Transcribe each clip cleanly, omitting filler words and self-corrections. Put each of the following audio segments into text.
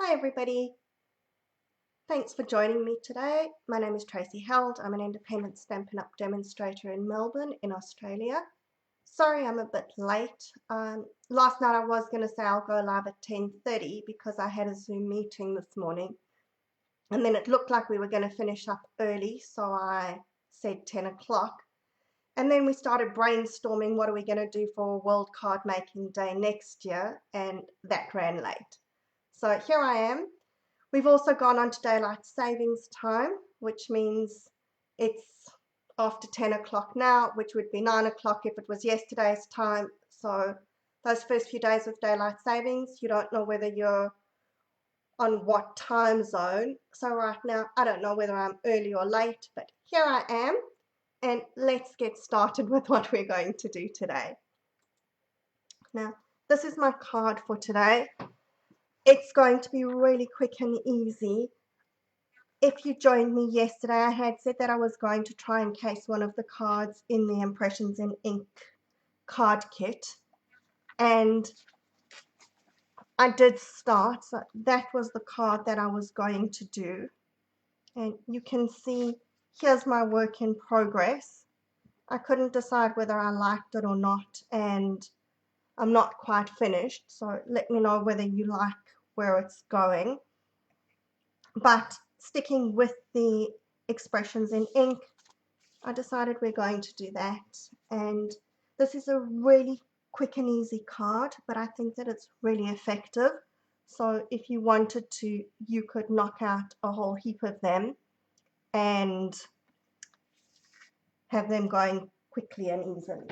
Hi everybody, thanks for joining me today. My name is Tracy Held. I'm an independent Stampin' Up! Demonstrator in Melbourne in Australia. Sorry I'm a bit late. Last night I was going to say I'll go live at 10:30 because I had a Zoom meeting this morning and then it looked like we were going to finish up early, so I said 10 o'clock. And then we started brainstorming what are we going to do for World Card Making Day next year, and that ran late. So here I am. We've also gone on to daylight savings time, which means it's after 10 o'clock now, which would be 9 o'clock if it was yesterday's time. So those first few days of daylight savings, you don't know whether you're on what time zone. So right now, I don't know whether I'm early or late, but here I am. And let's get started with what we're going to do today. Now, this is my card for today. It's going to be really quick and easy. If you joined me yesterday, I had said that I was going to try and case one of the cards in the Impressions in Ink card kit, and I did start. So that was the card that I was going to do, and you can see here's my work in progress. I couldn't decide whether I liked it or not, and I'm not quite finished, so let me know whether you like where it's going. But sticking with the Expressions in Ink, I decided we're going to do that. And this is a really quick and easy card, but I think that it's really effective. So if you wanted to, you could knock out a whole heap of them and have them going quickly and easily.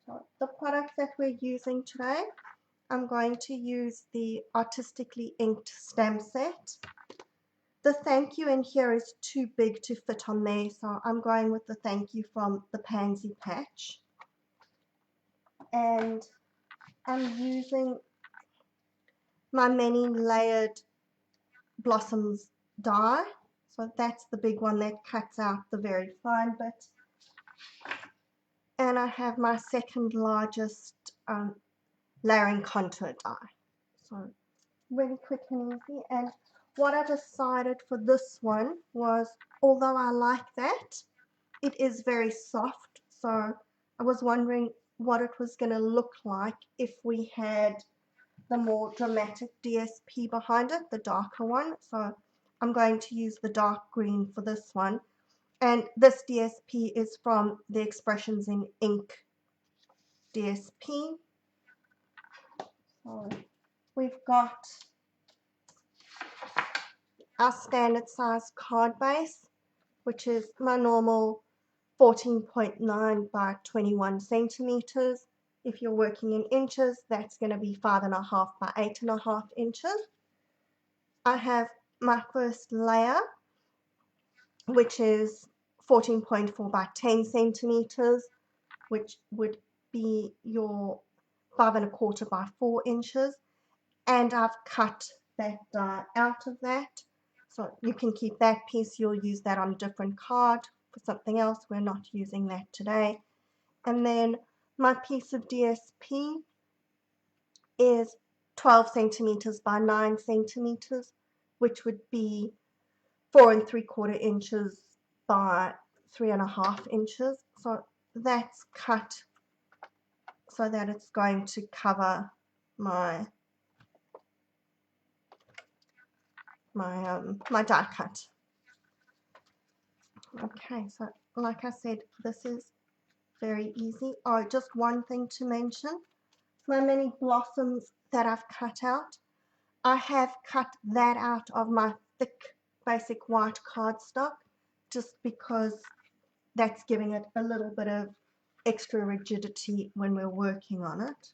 So the products that we're using today, I'm going to use the Artistically Inked stamp set. The thank you in here is too big to fit on there, so I'm going with the thank you from the Pansy Patch. And I'm using my many layered blossoms die. So that's the big one that cuts out the very fine bit. And I have my second largest layering contour die. So really quick and easy. And what I decided for this one was, although I like that, it is very soft. So I was wondering what it was going to look like if we had the more dramatic DSP behind it, the darker one. So I'm going to use the dark green for this one. And this DSP is from the Expressions in Ink DSP. So we've got our standard size card base, which is my normal 14.9 by 21 centimeters. If you're working in inches, that's going to be 5.5 by 8.5 inches. I have my first layer, which is 14.4 by 10 centimeters, which would be your 5.25 by 4 inches. And I've cut that die out of that. So you can keep that piece, you'll use that on a different card for something else. We're not using that today. And then my piece of DSP is 12 centimeters by 9 centimeters, which would be 4.75 inches by 3.5 inches. So that's cut so that it's going to cover my die cut. Okay, so like I said, this is very easy. Oh, just one thing to mention, my many blossoms that I've cut out, I have cut that out of my thick basic white cardstock just because that's giving it a little bit of extra rigidity when we're working on it.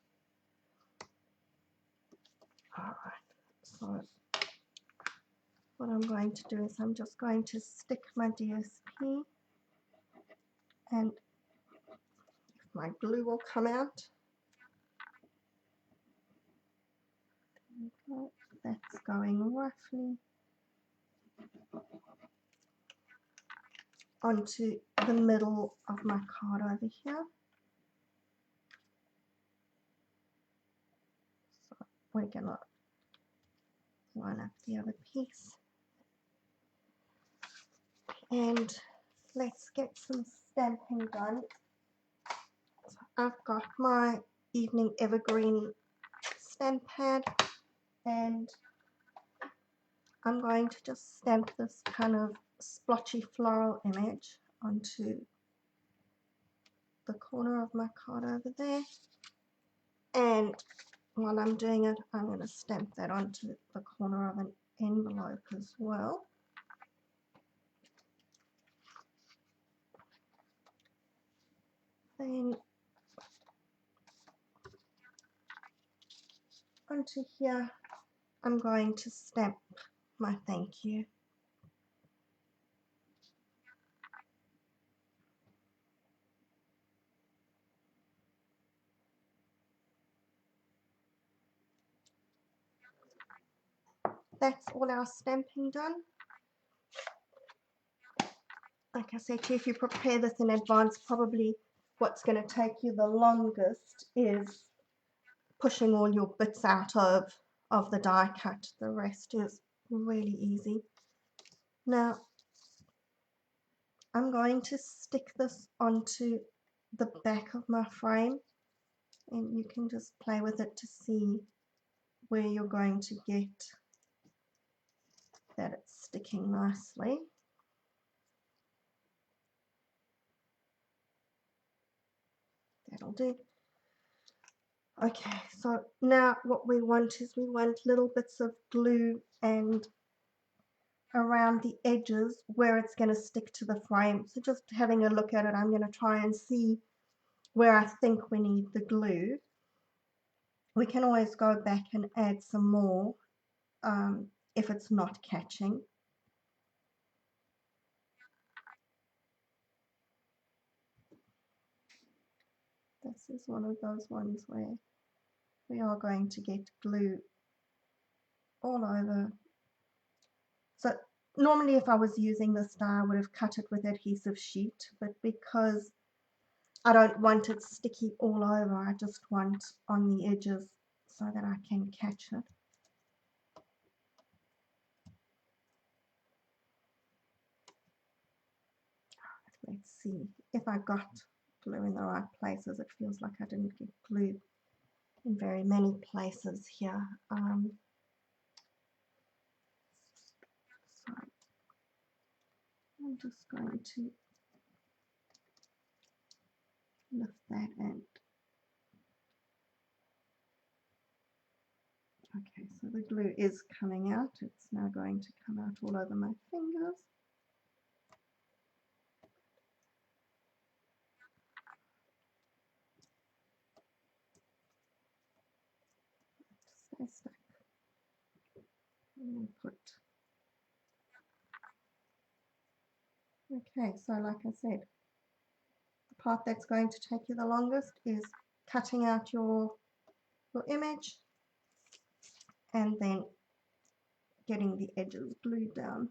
Alright, so what I'm going to do is I'm just going to stick my DSP, and if my glue will come out. Okay, that's going roughly onto the middle of my card over here. So we're gonna line up the other piece. And let's get some stamping done. So I've got my Evening Evergreen stamp pad, and I'm going to just stamp this kind of splotchy floral image onto the corner of my card over there. And while I'm doing it, I'm going to stamp that onto the corner of an envelope as well. Then onto here, I'm going to stamp my thank you. That's all our stamping done. Like I said to you, if you prepare this in advance, probably what's going to take you the longest is pushing all your bits out of the die cut. The rest is really easy. Now I'm going to stick this onto the back of my frame, and you can just play with it to see where you're going to get that it's sticking nicely. That'll do. Okay, so now what we want is we want little bits of glue and around the edges where it's going to stick to the frame. So just having a look at it, I'm going to try and see where I think we need the glue. We can always go back and add some more if it's not catching. This is one of those ones where we are going to get glue all over. So normally if I was using this die, I would have cut it with adhesive sheet, but because I don't want it sticky all over, I just want on the edges so that I can catch it. Let's see if I got glue in the right places. It feels like I didn't get glue in very many places here. So I'm just going to lift that and okay, so the glue is coming out. It's now going to come out all over my fingers. Stay stuck. And put. Okay, so like I said, the part that's going to take you the longest is cutting out your image and then getting the edges glued down.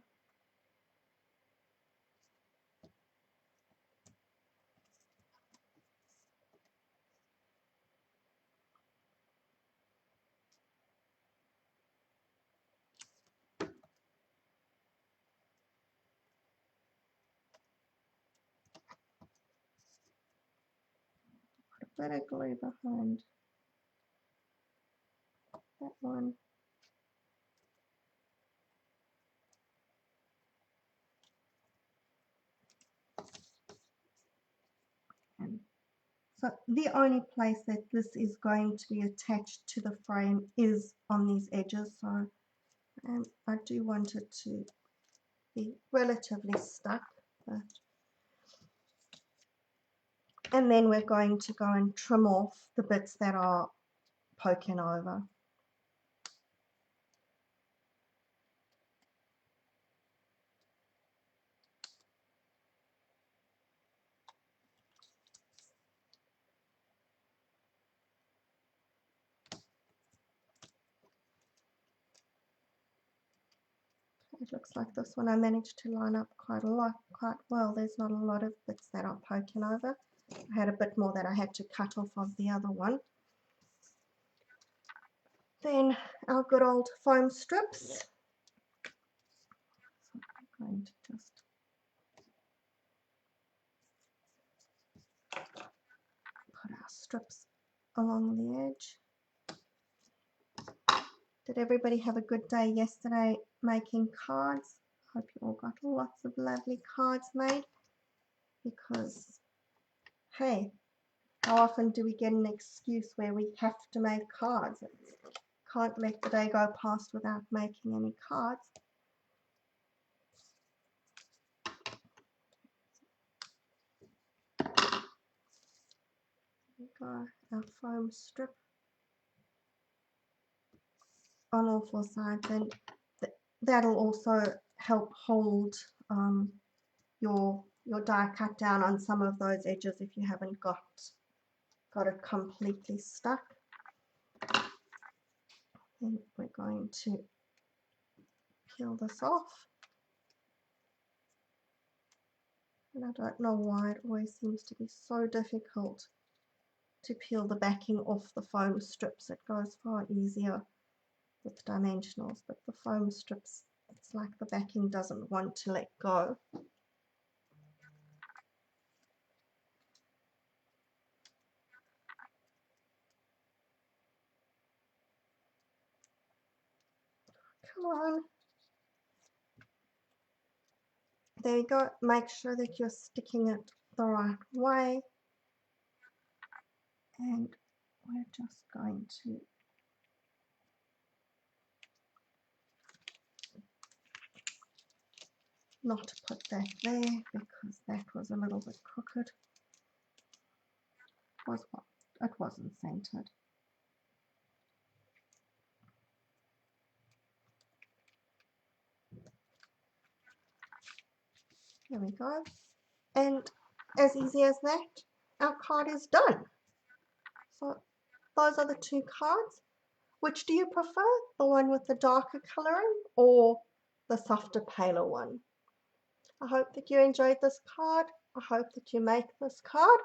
Put a bit of glue behind that one. And so the only place that this is going to be attached to the frame is on these edges. So I do want it to be relatively stuck. And then we're going to go and trim off the bits that are poking over. It looks like this one I managed to line up quite well. There's not a lot of bits that are poking over. I had a bit more that I had to cut off of the other one. Then our good old foam strips. So I'm going to just put our strips along the edge. Did everybody have a good day yesterday making cards? Hope you all got lots of lovely cards made, because hey, how often do we get an excuse where we have to make cards? Can't let the day go past without making any cards. There we go, our foam strip on all four sides, and that'll also help hold your die cut down on some of those edges if you haven't got it completely stuck. Then we're going to peel this off. And I don't know why it always seems to be so difficult to peel the backing off the foam strips. It goes far easier with dimensionals, but the foam strips, it's like the backing doesn't want to let go. Come on. There you go. Make sure that you're sticking it the right way. And we're just going to not put that there because that was a little bit crooked. It wasn't centered. There we go. And as easy as that, our card is done. So those are the two cards. Which do you prefer? The one with the darker colouring or the softer, paler one? I hope that you enjoyed this card. I hope that you make this card.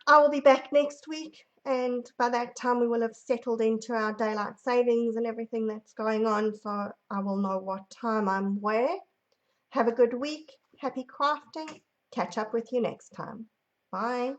I will be back next week, and by that time we will have settled into our daylight savings and everything that's going on, so I will know what time I'm where. Have a good week. Happy crafting. Catch up with you next time. Bye.